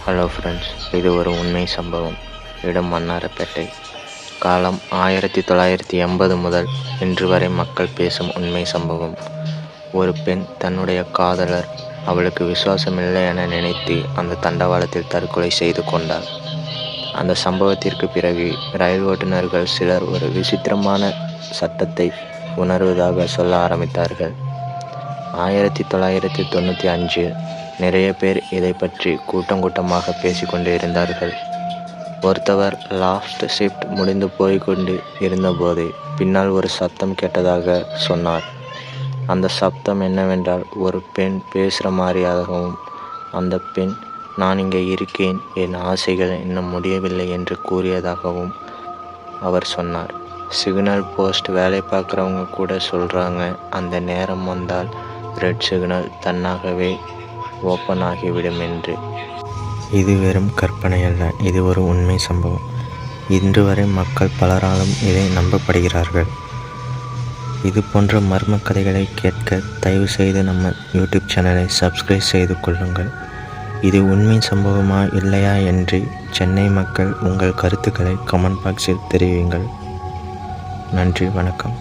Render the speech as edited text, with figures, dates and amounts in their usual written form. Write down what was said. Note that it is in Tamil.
ஹலோ ஃப்ரெண்ட்ஸ், இது ஒரு உண்மை சம்பவம். இடம் வண்ணாரப்பேட்டை. காலம் 1980 முதல் இன்று வரை மக்கள் பேசும் உண்மை சம்பவம். ஒரு பெண் தன்னுடைய காதலர் அவளுக்கு விசுவாசமில்லை என நினைத்து அந்த தண்டவாளத்தில் தற்கொலை செய்து கொண்டார். அந்த சம்பவத்திற்கு பிறகு ரயில் ஓட்டுநர்கள் சிலர் ஒரு விசித்திரமான சத்தத்தை உணர்வதாக சொல்ல ஆரம்பித்தார்கள். 1995 நிறைய பேர் இதை பற்றி கூட்டமாக பேசிக்கொண்டு இருந்தார்கள். ஒருத்தவர் லாஸ்ட் ஷிஃப்ட் முடிந்து போய்கொண்டு இருந்தபோது பின்னால் ஒரு சத்தம் கேட்டதாக சொன்னார். அந்த சப்தம் என்னவென்றால், ஒரு பெண் பேசுகிற மாதிரியாகவும், அந்த பெண் நான் இங்கே இருக்கேன், என் ஆசைகள் இன்னும் முடியவில்லை என்று கூறியதாகவும் அவர் சொன்னார். சிக்னல் போஸ்ட் வேலை பார்க்குறவங்க கூட சொல்கிறாங்க, அந்த நேரம் வந்தால் ரெட் சிக்னல் தன்னாகவே ஓப்பன் ஆகிவிடும் என்று. இது வெறும் கற்பனை அல்ல, இது ஒரு உண்மை சம்பவம். இன்று வரை மக்கள் பலராலும் இதை நம்பப்படுகிறார்கள். இது போன்ற மர்ம கதைகளை கேட்க தயவு செய்து நம்ம யூடியூப் சேனலை சப்ஸ்கிரைப் செய்து கொள்ளுங்கள். இது உண்மை சம்பவமா இல்லையா என்று சென்னை மக்கள் உங்கள் கருத்துக்களை கமெண்ட் பாக்ஸில் தெரிவியுங்கள். நன்றி, வணக்கம்.